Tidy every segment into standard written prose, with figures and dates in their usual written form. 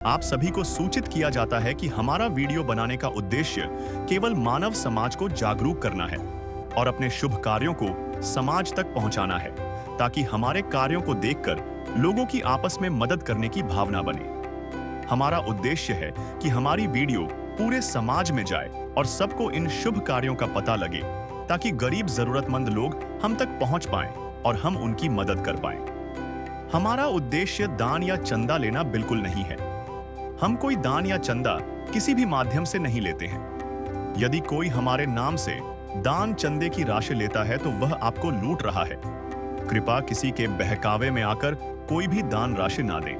आप सभी को सूचित किया जाता है कि हमारा वीडियो बनाने का उद्देश्य केवल मानव समाज को जागरूक करना है और अपने शुभ कार्यों को समाज तक पहुंचाना है, ताकि हमारे कार्यों को देखकर लोगों की आपस में मदद करने की भावना बने। हमारा उद्देश्य है कि हमारी वीडियो पूरे समाज में जाए और सबको इन शुभ कार्यों का पता लगे, ताकि गरीब जरूरतमंद लोग हम तक पहुंच पाएं और हम उनकी मदद कर पाएं। हमारा उद्देश्य दान या चंदा लेना बिल्कुल नहीं है। हम कोई दान या चंदा किसी भी माध्यम से नहीं लेते हैं। यदि कोई हमारे नाम से दान चंदे की राशि लेता है तो वह आपको लूट रहा है। कृपया किसी के बहकावे में आकर कोई भी दान राशि ना दें।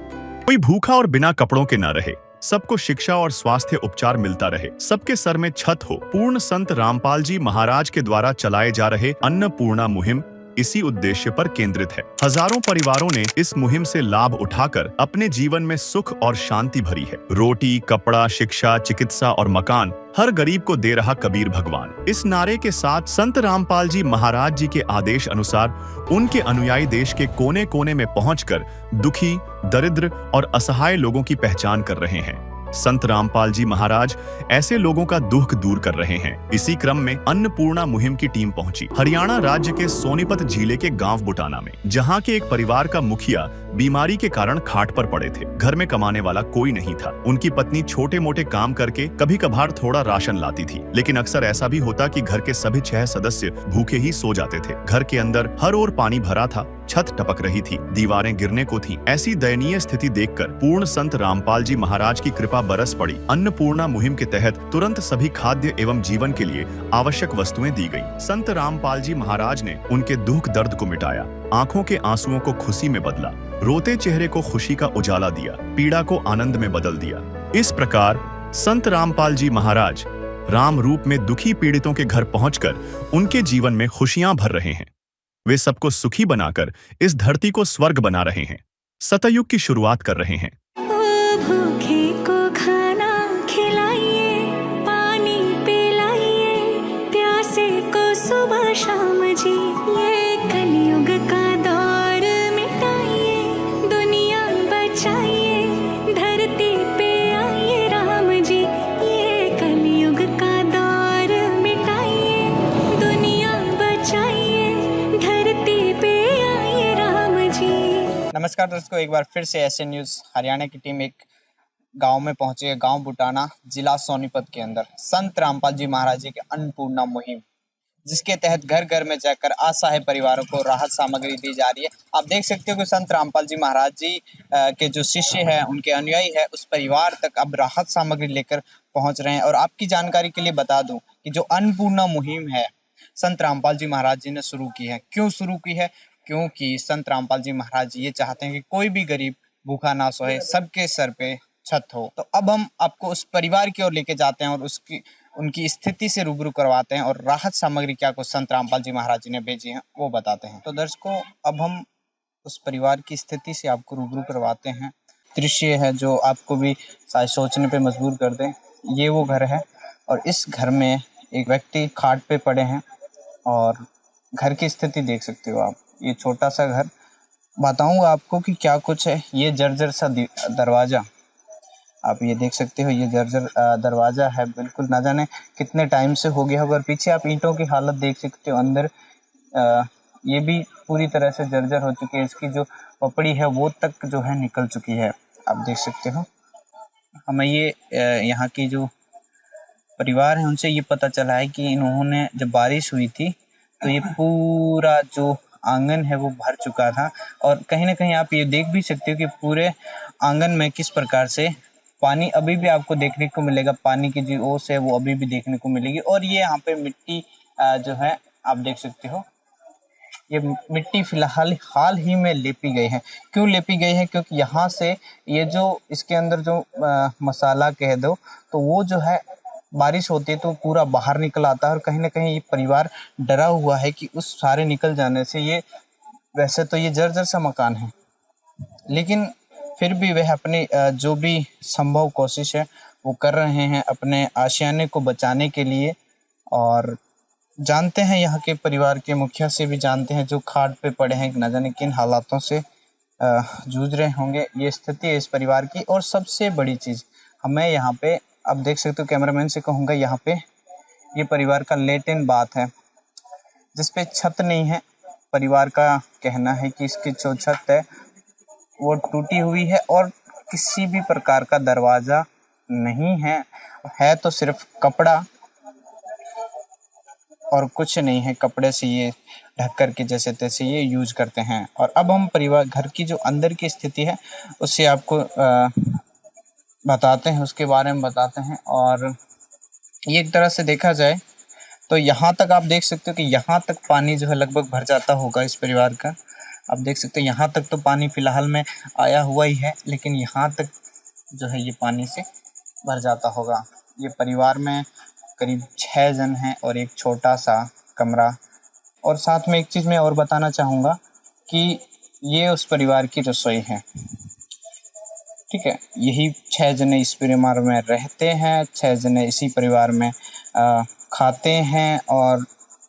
कोई भूखा और बिना कपड़ों के ना रहे। सबको शिक्षा और स्वास्थ्य उपचार मिलता रहे। सबके सर में छत हो। पूर्ण संत रामपाल जी महाराज के द्वारा चलाए जा रहे अन्नपूर्णा मुहिम इसी उद्देश्य पर केंद्रित है। हजारों परिवारों ने इस मुहिम से लाभ उठाकर अपने जीवन में सुख और शांति भरी है। रोटी, कपड़ा, शिक्षा, चिकित्सा और मकान हर गरीब को दे रहा कबीर भगवान। इस नारे के साथ संत रामपाल जी महाराज जी के आदेश अनुसार उनके अनुयायी देश के कोने कोने में पहुंचकर दुखी, दरिद्र और असहाय लोगों की पहचान कर रहे हैं। संत रामपाल जी महाराज ऐसे लोगों का दुख दूर कर रहे हैं। इसी क्रम में अन्नपूर्णा मुहिम की टीम पहुंची हरियाणा राज्य के सोनीपत जिले के गांव बुटाना में, जहां के एक परिवार का मुखिया बीमारी के कारण खाट पर पड़े थे। घर में कमाने वाला कोई नहीं था। उनकी पत्नी छोटे मोटे काम करके कभी कभार थोड़ा राशन लाती थी, लेकिन अक्सर ऐसा भी होता कि घर के सभी 6 सदस्य भूखे ही सो जाते थे। घर के अंदर हर ओर पानी भरा था, छत टपक रही थी, दीवारें गिरने को थीं। ऐसी दयनीय स्थिति देखकर पूर्ण संत रामपाल जी महाराज की कृपा बरस पड़ी। अन्नपूर्णा मुहिम के तहत तुरंत सभी खाद्य एवं जीवन के लिए आवश्यक वस्तुएं दी गई। संत रामपाल जी महाराज ने उनके दुख दर्द को मिटाया, आंखों के आंसुओं को खुशी में बदला, रोते चेहरे को खुशी का उजाला दिया, पीड़ा को आनंद में बदल दिया। इस प्रकार संत रामपाल जी महाराज राम रूप में दुखी पीड़ितों के घर पहुंचकर उनके जीवन में खुशियां भर रहे हैं। वे सबको सुखी बनाकर इस धरती को स्वर्ग बना रहे हैं, सतयुग की शुरुआत कर रहे हैं। भूखे को खाना खिलाइए, पानी पिलाइए, प्यासे को सुबह शाम जी। ये कलयुग का दौर मिटाइए, दुनिया बचाइए, धरती पे आइए राम जी। ये कलयुग का दौर मिटाइए, दुनिया बचाइए, धरती पे आइए राम जी। नमस्कार दोस्तों, एक बार फिर से एसएन न्यूज़ हरियाणा की टीम एक गांव में पहुंची है। गांव बुटाना, जिला सोनीपत के अंदर संत रामपाल जी महाराज जी के अन्नपूर्णा मुहिम, जिसके तहत घर घर में जाकर असहाय परिवारों को राहत सामग्री दी जा रही है। आप देख सकते हो कि संत रामपाल जी महाराज जी के जो शिष्य हैं, उनके अनुयायी है, उस परिवार तक अब राहत सामग्री लेकर पहुंच रहे हैं। और आपकी जानकारी के लिए बता दूं कि जो अन्नपूर्णा मुहिम है संत रामपाल जी महाराज जी ने शुरू की है। क्यों शुरू की है? क्योंकि संत रामपाल जी महाराज ये चाहते हैं कि कोई भी गरीब भूखा ना सोए, सबके सर पे छत हो। तो अब हम आपको उस परिवार की ओर लेके जाते हैं और उनकी स्थिति से रूबरू करवाते हैं, और राहत सामग्री क्या कुछ संत रामपाल जी महाराज जी ने भेजी है वो बताते हैं। तो दर्शकों, अब हम उस परिवार की स्थिति से आपको रूबरू करवाते हैं। दृश्य है जो आपको भी शायद सोचने पे मजबूर कर दे। ये वो घर है और इस घर में एक व्यक्ति खाट पे पड़े हैं और घर की स्थिति देख सकते हो आप। ये छोटा सा घर, बताऊंगा आपको कि क्या कुछ है। ये जर्जर सा दरवाजा आप ये देख सकते हो, ये जर्जर दरवाजा है। बिल्कुल ना जाने कितने टाइम से हो गया होगा। और पीछे आप ईंटों की हालत देख सकते हो। अंदर ये भी पूरी तरह से जर्जर हो चुकी है। इसकी जो पपड़ी है वो तक जो है निकल चुकी है, आप देख सकते हो। हमें ये यहाँ की जो परिवार है उनसे ये पता चला है कि इन्होंने जब बारिश हुई थी तो ये पूरा जो आंगन है वो भर चुका था। और कहीं ना कहीं आप ये देख भी सकते हो कि पूरे आंगन में किस प्रकार से पानी अभी भी आपको देखने को मिलेगा। पानी की जो ओस है वो अभी भी देखने को मिलेगी। और ये यहाँ पे मिट्टी जो है आप देख सकते हो, ये मिट्टी फिलहाल हाल ही में लेपी गई है। क्यों लेपी गई है? क्योंकि यहाँ से ये जो इसके अंदर जो मसाला कह दो तो वो जो है बारिश होती है तो पूरा बाहर निकल आता है। और कहीं ना कहीं ये परिवार डरा हुआ है कि उस सारे निकल जाने से, ये वैसे तो ये जर्जर सा मकान है, लेकिन फिर भी वह अपनी जो भी संभव कोशिश है वो कर रहे हैं अपने आशियाने को बचाने के लिए। और जानते हैं यहाँ के परिवार के मुखिया से भी जानते हैं, जो खाट पे पड़े हैं, न जाने किन हालातों से जूझ रहे होंगे। ये स्थिति है इस परिवार की। और सबसे बड़ी चीज़ हमें यहाँ पे, अब देख सकते हो, कैमरामैन से कहूँगा, यहाँ पे ये परिवार का लेटिन बाथ है जिस पे छत नहीं है। परिवार का कहना है कि इसकी जो छत है वो टूटी हुई है और किसी भी प्रकार का दरवाज़ा नहीं है तो सिर्फ कपड़ा और कुछ नहीं है। कपड़े से ये ढक कर के जैसे तैसे ये यूज करते हैं। और अब हम परिवार घर की जो अंदर की स्थिति है उससे आपको बताते हैं, उसके बारे में बताते हैं। और ये एक तरह से देखा जाए तो यहाँ तक आप देख सकते हो कि यहाँ तक पानी जो है लगभग भर जाता होगा इस परिवार का। आप देख सकते हो यहाँ तक तो पानी फिलहाल में आया हुआ ही है, लेकिन यहाँ तक जो है ये पानी से भर जाता होगा। ये परिवार में करीब 6 जन हैं और एक छोटा सा कमरा। और साथ में एक चीज़ मैं और बताना चाहूँगा कि ये उस परिवार की रसोई है, ठीक है। यही 6 जने इस परिवार में रहते हैं, 6 जने इसी परिवार में खाते हैं। और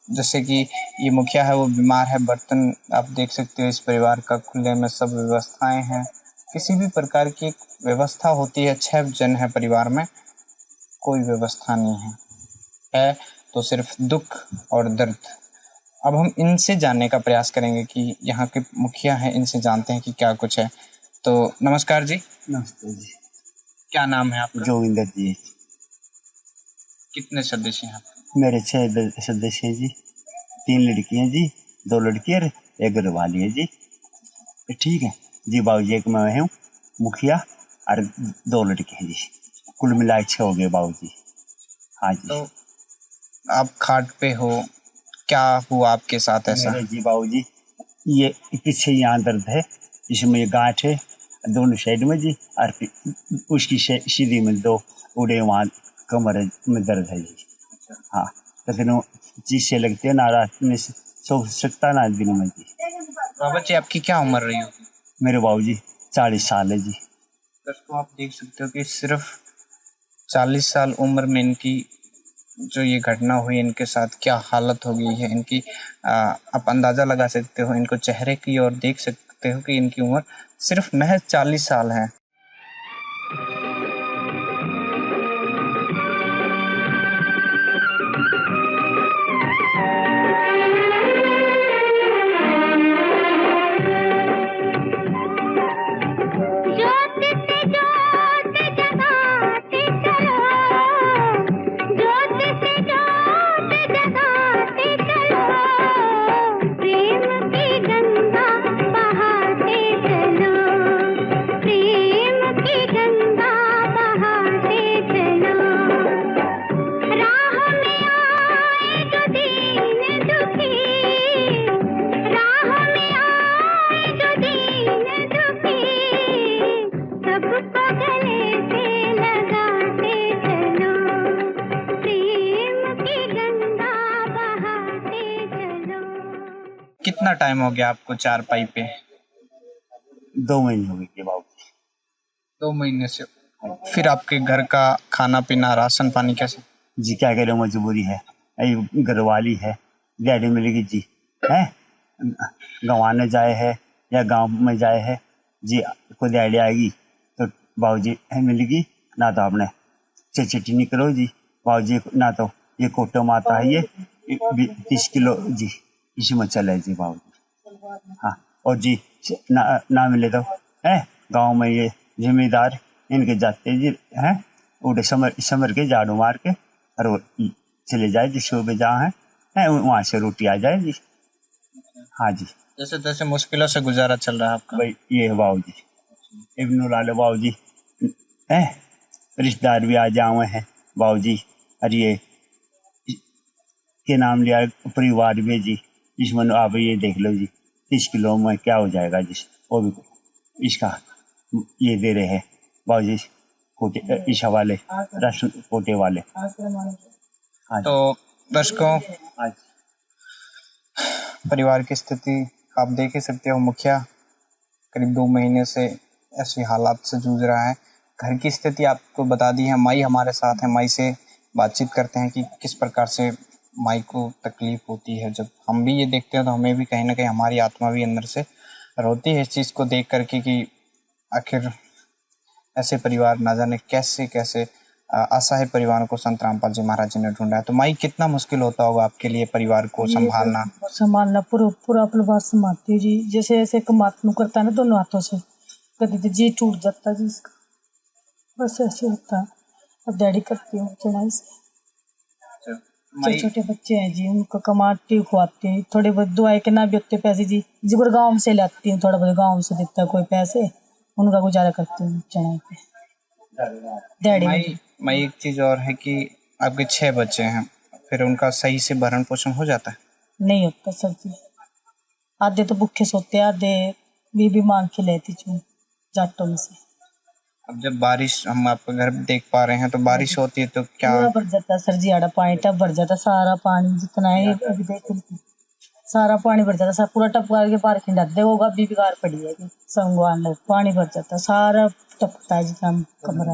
जैसे कि ये मुखिया है वो बीमार है, बर्तन आप देख सकते हो इस परिवार का खुले में सब व्यवस्थाएं हैं। किसी भी प्रकार की व्यवस्था होती है, 6 जन है परिवार में, कोई व्यवस्था नहीं है तो सिर्फ दुख और दर्द। अब हम इनसे जानने का प्रयास करेंगे कि यहाँ के मुखिया हैं, इनसे जानते हैं कि क्या कुछ है। तो नमस्कार जी। नमस्ते जी। क्या नाम है आपका? जोगिंदर जी। कितने सदस्य हैं? मेरे 6 सदस्य हैं जी। 3 लड़कियां जी, 2 लड़की और एक घरवाली है जी। ठीक है जी। बाबूजी एक मैं हूँ मुखिया और 2 लड़के हैं जी। कुल मिलाए 6 हो गए बाबूजी। हाँ जी। तो आप खाट पे हो, क्या हुआ आपके साथ ऐसा? मेरे जी बाबूजी ये पीछे यहाँ दर्द है, इसमें ये गांठ है दोनों साइड में जी, और उसकी सीधी में 2 उड़े वहाँ कमर में दर्द है जी। हाँ, लेकिन वो चीज से लगती है ना, रात में सो सकता ना दिन में जी। बाबा जी आपकी क्या उम्र रही होगी? मेरे बाबूजी 40 साल है जी। दोस्तों आप देख सकते हो कि सिर्फ 40 साल उम्र में इनकी जो ये घटना हुई, इनके साथ क्या हालत हो गई है इनकी। आप अंदाज़ा लगा सकते हो इनको चेहरे की और देख सकते हो कि इनकी उम्र सिर्फ महज 40 साल है। कितना टाइम हो गया आपको चारपाई पे? 2 महीने हो गए बाबूजी। 2 महीने से। फिर आपके घर का खाना पीना, राशन पानी कैसे? जी क्या करें, मजबूरी है। घरवाली है, दिहाड़ी मिलेगी जी है, गंवाने जाए है या गांव में जाए है जी, को दिहाड़ी आएगी तो बाबूजी है मिलेगी, ना तो आपने चिट्ठी नहीं करो जी बाबूजी, ना तो ये कोटो माता है ये 30 किलो जी, इसमें चले जी बाबूजी। हाँ, और जी ना मिले तो है गांव में ये जिम्मेदार इनके जाते जी हैं, उड़े समर के झाड़ू मार के और वो चले जाए जी, सुबह जहाँ है वहाँ से रोटी आ जाए जी। हाँ जी, जैसे तैसे मुश्किलों से गुजारा चल रहा है आपका। भाई ये है बाबूजी। इब्नुल लाल बाबूजी है, रिश्तेदार भी आ जाए हैं बाबूजी, और ये के नाम लिया परिवार में जी, इसमें आप ये देख लो जी 30 किलो में क्या हो जाएगा जी, वो भी इसका ये दे रहे हैं बाबूजी कोटे, ईशा वाले राशन कोटे वाले। हाँ तो दर्शकों, आज परिवार की स्थिति आप देख ही सकते हो। मुखिया करीब 2 महीने से ऐसी हालात से जूझ रहा है। घर की स्थिति आपको बता दी है। माई हमारे साथ है, माई से बातचीत करते हैं कि किस प्रकार से माई को तकलीफ होती है। जब हम भी ये देखते हैं तो हमें भी कहीं ना कहीं हमारी आत्मा भी अंदर से रोती है इस चीज़ को देख करके कि आखिर ऐसे परिवार ना जाने कैसे कैसे असहाय परिवारों को संत रामपाल जी महाराज जी ने ढूंढा है। तो माई कितना मुश्किल होता होगा आपके लिए परिवार को संभालना। संभालना पूरा पूरा परिवार संभालती हूँ जी। जैसे ऐसे कमातनु करता है ना दोनों हाथों से, कभी तो जी टूट जाता जी इसका, बस ऐसे होता है। अब डैडी करती हूँ चढ़ाई से। छोटे छोटे बच्चे हैं जी, उनको कमाती हूँ खुआती हूँ। थोड़े बहुत दवाई के ना भी होते पैसे जी, जिगर गाँव से लाती हूँ, थोड़ा बहुत गाँव से देता है कोई पैसे, उनका गुजारा करती हूँ चढ़ाई पे। डैडी मैं एक चीज़ और है कि आपके 6 बच्चे हैं, फिर उनका सही से भरण पोषण हो जाता है? नहीं होता सर जी, आधे तो भूखे सोते, आधे भी मांग के लेती हूँ जाटों में से। अब जब बारिश, हम आपके घर देख पा रहे हैं, तो बारिश होती है तो क्या पूरा भर जाता है सर जी, आड़ा पानी टप भर जाता, सारा पानी जितना है अभी देख सारा पानी भर जाता, पूरा टप के बाहर खिंडा देखोगा अभी बेकार पड़ी है संगवान, पानी भर जाता सारा टपकता है जितना कमरा।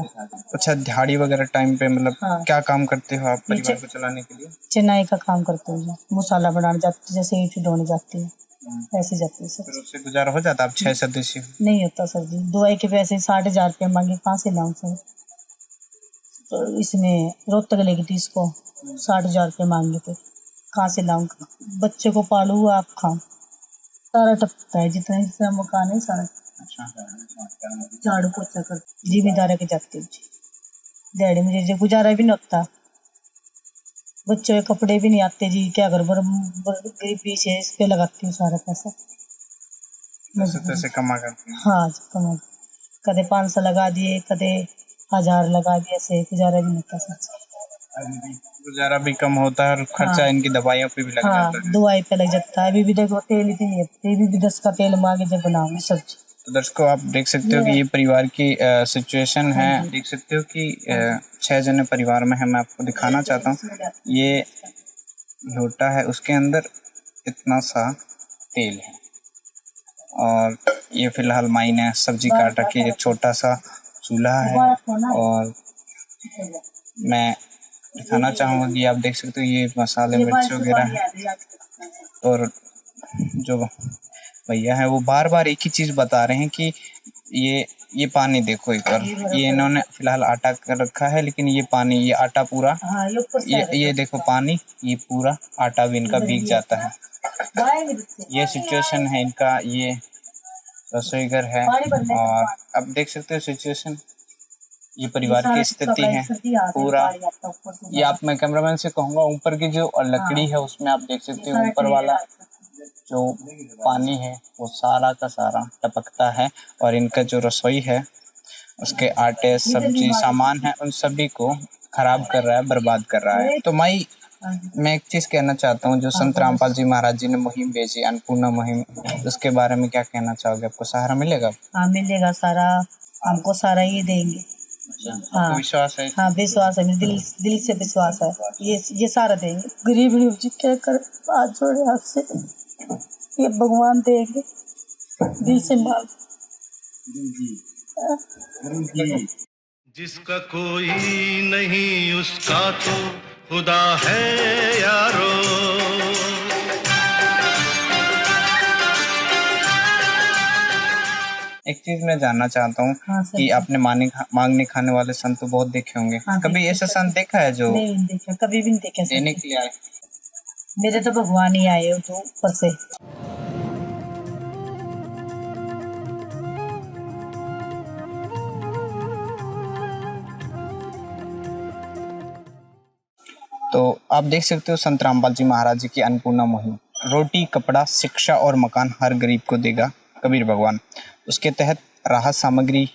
अच्छा, दिहाड़ी वगैरह टाइम पे मतलब हाँ। क्या काम करते हो आप परिवार को चलाने के लिए? चेन्नई का काम करते हो, मसाला बनाने जाती, जैसे ईंट ढोने जाती है ऐसे जाती है सर। फिर उससे गुजारा हो जाता? आप 6 सदस्य हो। नहीं होता सर जी, दवाई के पैसे 60,000 रुपये मांगे, कहाँ से लाऊं सर। तो इसमें रोहतक लेगी थी इसको, 60,000 रुपये मांगे थे, कहाँ से लाऊं। बच्चे को पालू आप खाओ, सारा टपकता है जितना जितना मकान है सारा। झाड़ू पोछा कर जिम्मेदार के जाते डैडी, मुझे गुजारा भी नहीं होता, बच्चों के कपड़े भी नहीं आते जी, क्या घर पर गरीबी से इस पे लगाती हूँ सारा पैसा। पैसे कमा करती हूँ। हाँ जी कमा, कदे 500 लगा दिए, कदे 1000 लगा दिए, ऐसे गुजारा भी नहीं होता सच। गुजारा भी कम होता है और खर्चा इनकी दवाइयों पे भी लग जाता है। दवाई पे लग जाता है। अभी भी देखो तेल ही भी 10 का तेल मांगे जब बनाऊंगी सब्जी। तो दर्शकों, आप देख सकते हो कि ये परिवार की सिचुएशन है। देख सकते हो कि 6 जने परिवार में है। मैं आपको दिखाना चाहता हूँ, ये लोटा है, उसके अंदर इतना सा तेल है और ये फिलहाल माई ने सब्जी काट रखी है। छोटा सा चूल्हा है और मैं दिखाना चाहूँगा कि आप देख सकते हो ये मसाले मिर्च वगैरह है। और जो भैया है वो बार बार एक ही चीज़ बता रहे हैं कि ये पानी देखो एक बार, ये इन्होंने फिलहाल आटा कर रखा है, लेकिन ये पानी, ये आटा पूरा, ये देखो पानी, ये पूरा आटा भी इनका भीग जाता है। ये सिचुएशन है इनका, ये रसोई घर है और अब देख सकते हो सिचुएशन, ये परिवार की स्थिति है पूरा। ये आप, मैं कैमरामैन से कहूँगा, ऊपर की जो लकड़ी है उसमें आप देख सकते हो ऊपर वाला जो पानी है वो सारा का सारा टपकता है और इनका जो रसोई है उसके आटे, सब्जी, सामान है, उन सभी को खराब कर रहा है, बर्बाद कर रहा है। तो मैं एक चीज़ कहना चाहता हूँ, जो संत रामपाल जी महाराज जी ने मुहिम भेजी, अन्नपूर्णा मुहिम, उसके बारे में क्या कहना चाहोगे? आपको सहारा मिलेगा? हाँ मिलेगा, सारा हमको सारा ये देंगे। हाँ विश्वास है? हाँ विश्वास है, दिल से विश्वास है, ये सारा देंगे। गरीब जी क्या कर आज जोड़े आपसे, ये भगवान देंगे, दिल से मांग। जिसका कोई नहीं उसका तो खुदा है यारो। एक चीज मैं जानना चाहता हूँ कि आपने मांगने खाने वाले संत तो बहुत देखे होंगे। कभी ऐसा संत देखा है जो? नहीं देखा, कभी भी नहीं देखा। देने के लिए आए? मेरे तो भगवान ही आए हो तो ऊपर से। तो आप देख सकते हो संत रामपाल जी महाराज जी की अन्नपूर्णा मुहिम, रोटी, कपड़ा, शिक्षा और मकान हर गरीब को देगा कबीर भगवान। उसके तहत राहत सामग्री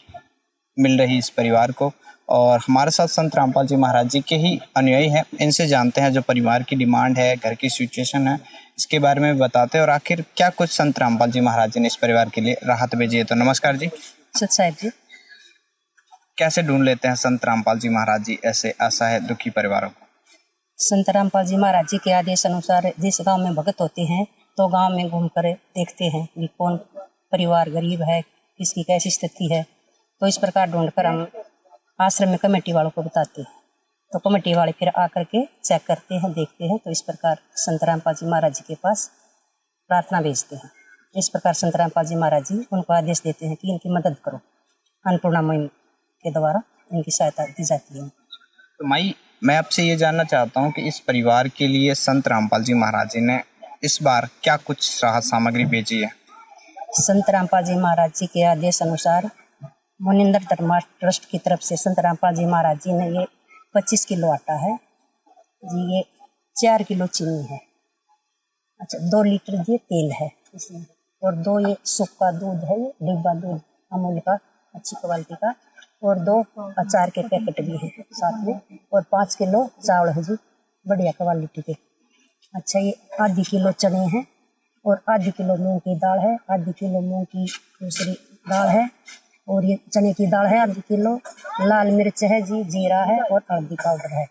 मिल रही इस परिवार को। और हमारे साथ संत रामपाल जी महाराज जी के ही अनुयायी हैं, इनसे जानते हैं जो परिवार की डिमांड है, घर की सिचुएशन है, इसके बारे में बताते हैं और आखिर क्या कुछ संत रामपाल जी महाराज जी ने इस परिवार के लिए राहत भेजी है। तो नमस्कार जी। साहब जी, कैसे ढूंढ लेते हैं संत रामपाल जी महाराज जी ऐसे असहाय दुखी परिवारों को? संत रामपाल जी महाराज जी के आदेश अनुसार जिस गांव में भगत होते हैं तो गांव में घूमकर देखते हैं कि कौन परिवार गरीब है, किसकी कैसी स्थिति है। तो इस प्रकार ढूंढकर हम आश्रम में कमेटी वालों को बताते हैं, तो कमेटी वाले फिर आकर के चेक करते हैं, देखते हैं। तो इस प्रकार संत रामपाल जी महाराज जी के पास प्रार्थना भेजते हैं। इस प्रकार संत रामपाल जी महाराज जी उनको आदेश देते हैं कि इनकी मदद करो। अन्नपूर्णा मुहिम के द्वारा इनकी सहायता दी जाती है। तो माई, मैं आपसे ये जानना चाहता हूँ कि इस परिवार के लिए संत रामपाल जी महाराज जी ने इस बार क्या कुछ राहत सामग्री भेजी है? संत रामपाल जी महाराज जी के आदेश अनुसार मुनिंदर धर्मा ट्रस्ट की तरफ से संत रामपाल जी महाराज जी ने ये 25 किलो आटा है जी, ये 4 किलो चीनी है, अच्छा 2 लीटर ये तेल है इसमें, और 2 ये सूखा दूध है, ये डिब्बा दूध अमूल का अच्छी क्वालिटी का, और 2 अचार के पैकेट भी हैं साथ में, और 5 किलो चावल है जी बढ़िया क्वालिटी के। अच्छा ये आधी किलो चने हैं, और आधी किलो मूंग की दाल है, आधी किलो मूंग की दूसरी दाल है, और ये चने की दाल है आधी किलो, लाल मिर्च है जी, जीरा है, और हल्दी पाउडर है,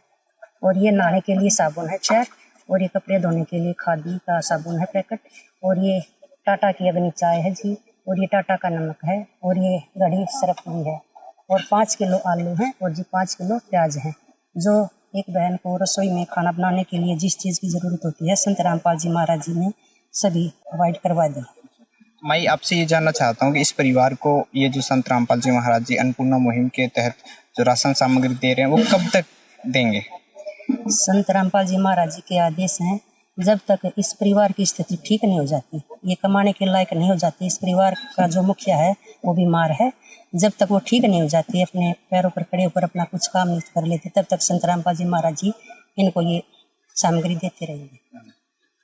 और ये नहाने के लिए साबुन है 4, और ये कपड़े धोने के लिए खादी का साबुन है पैकेट, और ये टाटा की अग्नि चाय है जी, और ये टाटा का नमक है, और ये घड़ी सरफ भी है, और 5 किलो आलू हैं, और जी 5 किलो प्याज हैं। जो एक बहन को रसोई में खाना बनाने के लिए जिस चीज़ की ज़रूरत होती है संत रामपाल जी महाराज जी ने सभी प्रोवाइड करवा दी। मैं आपसे ये जानना चाहता हूँ कि इस परिवार को ये जो संत रामपाल जी महाराज जी अन्नपूर्णा मुहिम के तहत जो राशन सामग्री दे रहे हैं वो कब तक देंगे? संत रामपाल जी महाराज जी के आदेश हैं, जब तक इस परिवार की स्थिति ठीक नहीं हो जाती, ये कमाने के लायक नहीं हो जाती, इस परिवार का जो मुखिया है वो बीमार है, जब तक वो ठीक नहीं हो जाती, अपने पैरों पर खड़े होकर अपना कुछ काम नहीं कर लेते, तब तक संत रामपाल जी महाराज जी इनको ये सामग्री देते रहेंगे।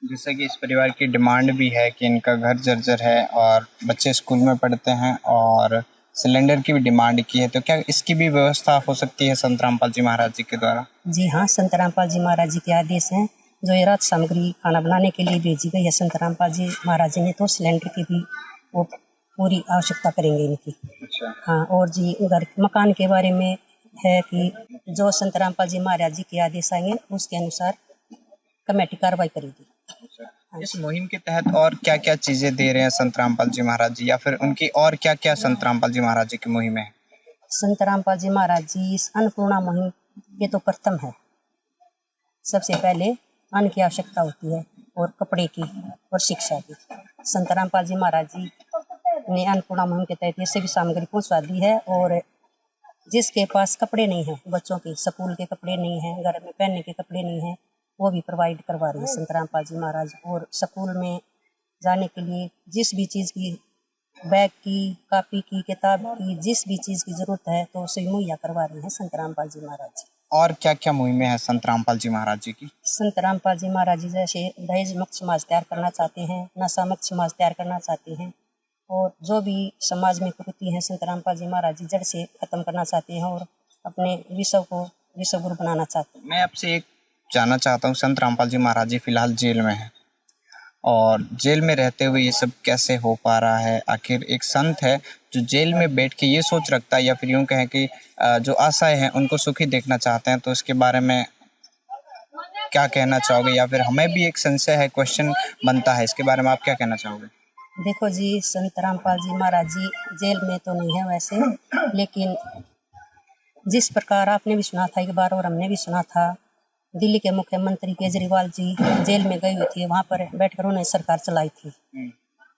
जैसा कि इस परिवार की डिमांड भी है कि इनका घर जर्जर है और बच्चे स्कूल में पढ़ते हैं, और सिलेंडर की भी डिमांड की है, तो क्या इसकी भी व्यवस्था हो सकती है संत रामपाल जी महाराज जी के द्वारा? जी हाँ, संत रामपाल जी महाराज जी के आदेश हैं, जो ये राहत सामग्री खाना बनाने के लिए भेजी गई है संत रामपाल जी महाराज जी ने, तो सिलेंडर की भी वो पूरी आवश्यकता करेंगे इनकी। अच्छा। हाँ, और जी घर मकान के बारे में है कि जो संत रामपाल जी महाराज जी के आदेश आएंगे उसके अनुसार कमेटी कार्रवाई करेगी। इस मुहिम के तहत और क्या क्या चीजें दे रहे हैं संत रामपाल जी महाराज जी, या फिर उनकी और क्या क्या संत रामपाल जी महाराज जी की मुहिम है? संत रामपाल जी महाराज जी इस अन्नपूर्णा मुहिम ये तो प्रथम है। सबसे पहले अन्न की आवश्यकता होती है, और कपड़े की, और शिक्षा की। संत रामपाल जी महाराज जी ने अन्नपूर्णा मुहिम के तहत ये सभी सामग्री पहुंचवा दी है, और जिसके पास कपड़े नहीं हैं, बच्चों के स्कूल के कपड़े नहीं हैं, घर में पहनने के कपड़े नहीं हैं, वो भी प्रोवाइड करवा रही है संत रामपाल जी महाराज। और स्कूल में जाने के लिए जिस भी चीज़ की, बैग की, कापी की, किताब की, जिस भी चीज़ की ज़रूरत है तो उसे मुहैया करवा रहे हैं संत रामपाल जी महाराज जी। और क्या क्या मुहिमें हैं संत रामपाल जी महाराज जी की? संत रामपाल जी महाराज जी जैसे दहेज मुक्त समाज तैयार करना चाहते हैं, नशा मुक्त समाज तैयार करना चाहते हैं, और जो भी समाज में कुरीति है संत रामपाल जी महाराज जी जड़ से खत्म करना चाहते हैं, और अपने विश्व को विश्व गुरु बनाना चाहते हैं। मैं आपसे एक जानना चाहता हूँ, संत रामपाल जी महाराज जी फिलहाल जेल में हैं, और जेल में रहते हुए ये सब कैसे हो पा रहा है? आखिर एक संत है जो जेल में बैठ के ये सोच रखता है, या फिर यूँ कहें कि जो आशाएं हैं उनको सुखी देखना चाहते हैं, तो इसके बारे में क्या कहना चाहोगे? या फिर हमें भी एक संशय है, क्वेश्चन बनता है, इसके बारे में आप क्या कहना चाहोगे? देखो जी, संत रामपाल जी महाराज जी जेल में तो नहीं है वैसे, लेकिन जिस प्रकार आपने भी सुना था एक बार, और हमने भी सुना था, दिल्ली के मुख्यमंत्री केजरीवाल जी जेल में गई हुई थी, वहाँ पर बैठकर उन्होंने सरकार चलाई थी,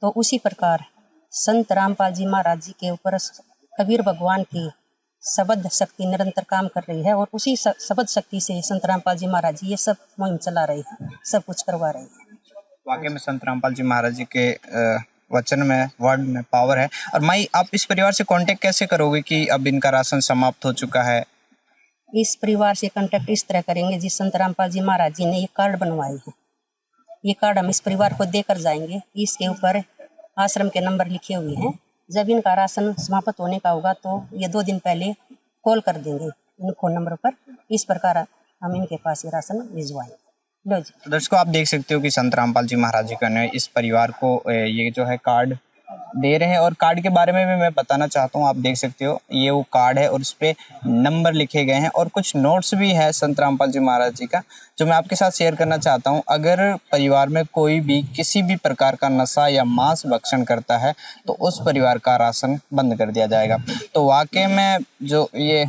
तो उसी प्रकार संत रामपाल जी महाराज जी के ऊपर कबीर भगवान की शब्द शक्ति निरंतर काम कर रही है, और उसी शब्द शक्ति से संत रामपाल जी महाराज जी ये सब मुहिम चला रहे हैं, सब कुछ करवा रहे हैं। वाकई में संत रामपाल जी महाराज जी के वचन में, वर्ड में पावर है। और माई, आप इस परिवार से कांटेक्ट कैसे करोगे कि अब इनका राशन समाप्त हो चुका है? इस परिवार से कांटेक्ट इस तरह करेंगे, जिस संत रामपाल जी महाराज जी ने ये कार्ड बनवाए हैं, ये कार्ड हम इस परिवार को देकर जाएंगे। इसके ऊपर आश्रम के नंबर लिखे हुए हैं, जब इनका राशन समाप्त होने का होगा तो ये 2 दिन पहले कॉल कर देंगे इन फोन नंबर पर, इस प्रकार हम इनके पास ये राशन भिजवाएंगे। लो जी। तो दर्शकों, आप देख सकते हो कि संत रामपाल जी महाराज जी ने इस परिवार को ये जो है कार्ड दे रहे हैं, और कार्ड के बारे में भी मैं बताना चाहता हूँ। आप देख सकते हो ये वो कार्ड है, और इस पे नंबर लिखे गए हैं, और कुछ नोट्स भी है संत रामपाल जी महाराज जी का, जो मैं आपके साथ शेयर करना चाहता हूँ। अगर परिवार में कोई भी किसी भी प्रकार का नशा या मांस भक्षण करता है तो उस परिवार का राशन बंद कर दिया जाएगा। तो वाकई में जो ये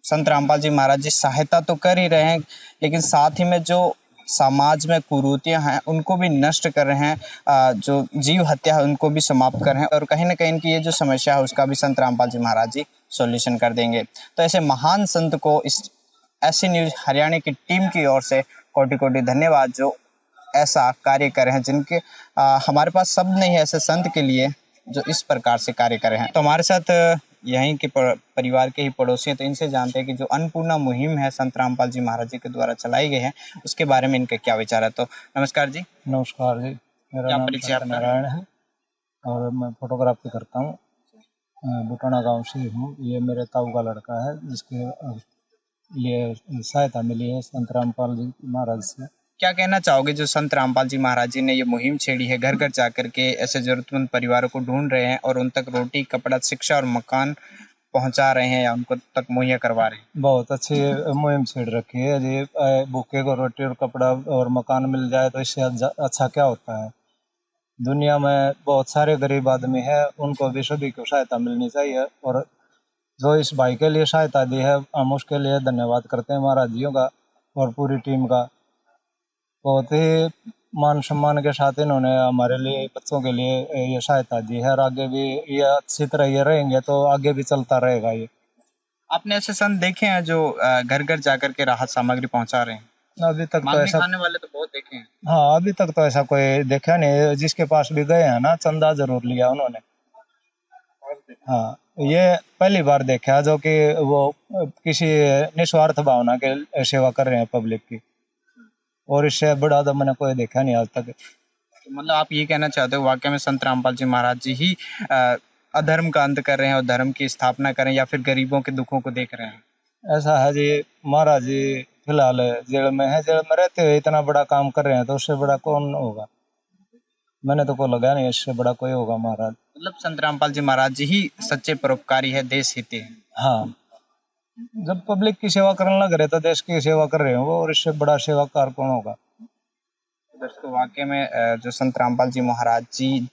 संत रामपाल जी महाराज जी सहायता तो कर ही रहे हैं, लेकिन साथ ही में जो समाज में कुरीतियां हैं उनको भी नष्ट कर रहे हैं, जो जीव हत्या है उनको भी समाप्त कर रहे हैं, और कहीं ना कहीं इनकी ये जो समस्या है उसका भी संत रामपाल जी महाराज जी सॉल्यूशन कर देंगे। तो ऐसे महान संत को इस ऐसी न्यूज़ हरियाणा की टीम की ओर से कोटि कोटि धन्यवाद, जो ऐसा कार्य कर रहे हैं, जिनके हमारे पास शब्द नहीं है ऐसे संत के लिए जो इस प्रकार से कार्य कर रहे हैं। तो हमारे साथ यहीं के परिवार के ही पड़ोसी हैं, तो इनसे जानते हैं कि जो अन्नपूर्णा मुहिम है संत रामपाल जी महाराज जी के द्वारा चलाई गई है उसके बारे में इनके क्या विचार है। तो नमस्कार जी। नमस्कार जी, मेरा नाम नारायण है और मैं फोटोग्राफी करता हूँ। बुटाना गांव से हूँ। ये मेरे ताऊ का लड़का है जिसके लिए सहायता मिली है संत रामपाल जी महाराज से। क्या कहना चाहोगे, जो संत रामपाल जी महाराज जी ने ये मुहिम छेड़ी है, घर घर जाकर के ऐसे जरूरतमंद परिवारों को ढूंढ रहे हैं और उन तक रोटी, कपड़ा, शिक्षा और मकान पहुंचा रहे हैं या उनको तक मुहैया करवा रहे हैं? बहुत अच्छी मुहिम छेड़ रखी है जी। भूखे को रोटी और कपड़ा और मकान मिल जाए तो इससे अच्छा क्या होता है। दुनिया में बहुत सारे गरीब आदमी है, उनको भी सभी को सहायता मिलनी चाहिए, और जो इस भाई के लिए सहायता दी है हम उसके लिए धन्यवाद करते हैं महाराज जियों का और पूरी टीम का। बहुत ही मान सम्मान के साथ इन्होंने हमारे लिए, बच्चों के लिए ये सहायता दी है, और आगे भी ये अच्छी तरह ये रहेंगे तो आगे भी चलता रहेगा ये। आपने ऐसे संत देखे हैं जो घर घर जाकर के राहत सामग्री पहुंचा रहे हैं? अभी तक तो ऐसा खाने वाले तो बहुत देखे हैं। हाँ, अभी तक तो ऐसा कोई देखा नहीं। जिसके पास भी गए हैं ना, चंदा जरूर लिया उन्होंने। हाँ, ये पहली बार देखा जो कि वो किसी निस्वार्थ भावना के सेवा कर रहे हैं पब्लिक की, और इससे बड़ा तो मैंने कोई देखा नहीं आज तक। तो मतलब आप ये कहना चाहते हो वाकई में संत रामपाल जी महाराज जी ही अधर्म का अंत कर रहे हैं और धर्म की स्थापना करें, या फिर गरीबों के दुखों को देख रहे हैं? ऐसा है जी, महाराज जी फिलहाल जेल में है, जेल में रहते हुए इतना बड़ा काम कर रहे हैं तो उससे बड़ा कौन होगा। मैंने तो कोई लगा नहीं इससे बड़ा कोई होगा महाराज। मतलब संत रामपाल जी महाराज जी ही सच्चे परोपकारी है, देश हित है। हाँ, जब पब्लिक की सेवा करने लग रहे तो देश की सेवा कर रहे हो वो, और इससे बड़ा सेवाकार कौन होगा। दोस्तों वाकई में जो संत रामपाल जी महाराज जी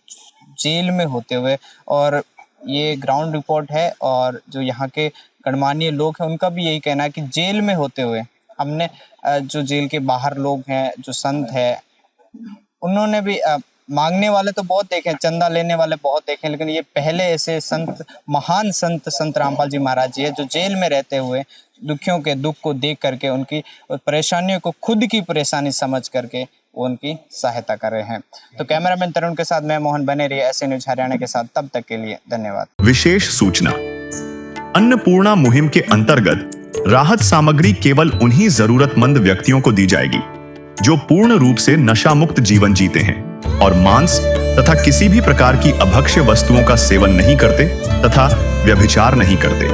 जेल में होते हुए, और ये ग्राउंड रिपोर्ट है, और जो यहाँ के गणमान्य लोग हैं उनका भी यही कहना है कि जेल में होते हुए हमने जो जेल के बाहर लोग हैं, जो संत है, उन्होंने भी मांगने वाले तो बहुत देखे, चंदा लेने वाले बहुत देखे, लेकिन ये पहले ऐसे संत, महान संत संत रामपाल जी महाराज जी है जो जेल में रहते हुए दुखियों के दुख को देख करके, उनकी परेशानियों को खुद की परेशानी समझ करके वो उनकी सहायता कर रहे हैं। तो कैमरामैन तरुण के साथ मैं मोहन, बने रहिए ऐसे न्यूज हरियाणा के साथ। तब तक के लिए धन्यवाद। विशेष सूचना, अन्नपूर्णा मुहिम के अंतर्गत राहत सामग्री केवल उन्हीं जरूरतमंद व्यक्तियों को दी जाएगी जो पूर्ण रूप से नशा मुक्त जीवन जीते हैं और मांस तथा किसी भी प्रकार की अभक्ष्य वस्तुओं का सेवन नहीं करते तथा व्यभिचार नहीं करते,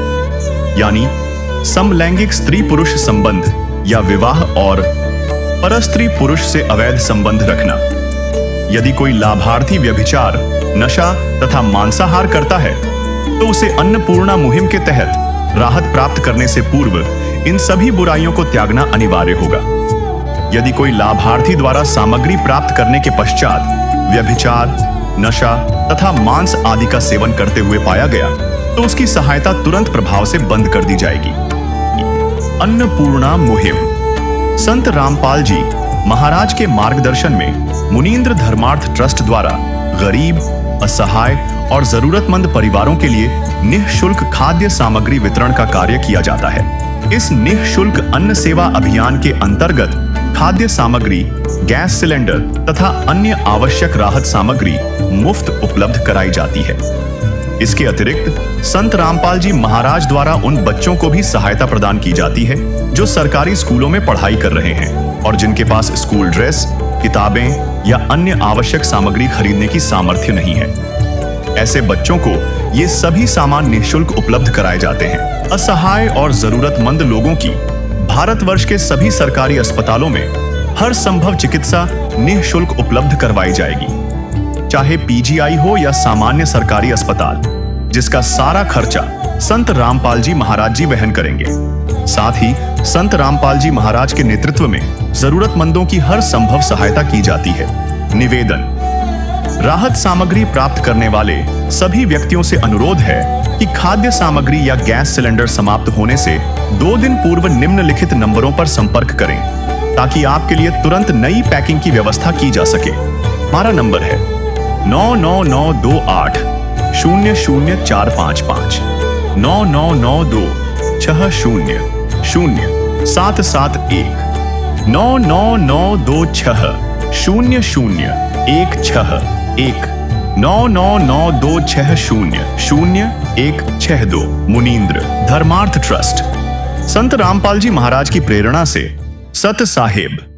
यानी समलैंगिक स्त्री पुरुष संबंध या विवाह और परस्त्री पुरुष से अवैध संबंध रखना। यदि कोई लाभार्थी व्यभिचार, नशा तथा मांसाहार करता है तो उसे अन्नपूर्णा मुहिम के तहत राहत प्राप्त करने से पूर्व इन सभी बुराइयों को त्यागना अनिवार्य होगा। यदि कोई लाभार्थी द्वारा सामग्री प्राप्त करने के पश्चात व्यभिचार, नशा तथा मांस आदि का सेवन करते हुए पाया गया तो उसकी सहायता तुरंत प्रभाव से बंद कर दी जाएगी। अन्नपूर्णा मुहिम संत रामपाल जी महाराज के मार्गदर्शन में मुनीन्द्र धर्मार्थ ट्रस्ट द्वारा गरीब, असहाय और जरूरतमंद परिवारों के लिए निःशुल्क खाद्य सामग्री वितरण का कार्य किया जाता है। इस निःशुल्क अन्न सेवा अभियान के अंतर्गत खाद्य सामग्री, गैस सिलेंडर तथा अन्य आवश्यक राहत सामग्री मुफ्त उपलब्ध कराई जाती है। इसके अतिरिक्त संत रामपाल जी महाराज द्वारा उन बच्चों को भी सहायता प्रदान की जाती है जो सरकारी स्कूलों में पढ़ाई कर रहे हैं और जिनके पास स्कूल ड्रेस, किताबें या अन्य आवश्यक सामग्री खरीदने की सामर्थ्य नहीं है। ऐसे बच्चों को ये सभी सामान निःशुल्क उपलब्ध कराए जाते हैं। असहाय और जरूरतमंद लोगों की भारतवर्ष के सभी सरकारी अस्पतालों में हर संभव चिकित्सा निःशुल्क उपलब्ध करवाई जाएगी, चाहे पीजीआई हो या सामान्य सरकारी अस्पताल, जिसका सारा खर्चा संत रामपाल जी महाराज जी वहन करेंगे। साथ ही संत रामपाल जी महाराज के नेतृत्व में जरूरतमंदों की हर संभव सहायता की जाती है। निवेदन, राहत सामग्री प्राप्त करने वाले सभी व्यक्तियों से अनुरोध है कि खाद्य सामग्री या गैस सिलेंडर समाप्त होने से 2 दिन पूर्व निम्नलिखित नंबरों पर संपर्क करें। ताकि आपके लिए तुरंत नई पैकिंग की व्यवस्था की जा सके। हमारा नंबर है 99928 00455 9992 60 0771 99926 0016 99926 मुनींद्र धर्मार्थ ट्रस्ट। संत रामपाल जी महाराज की प्रेरणा से सत साहिब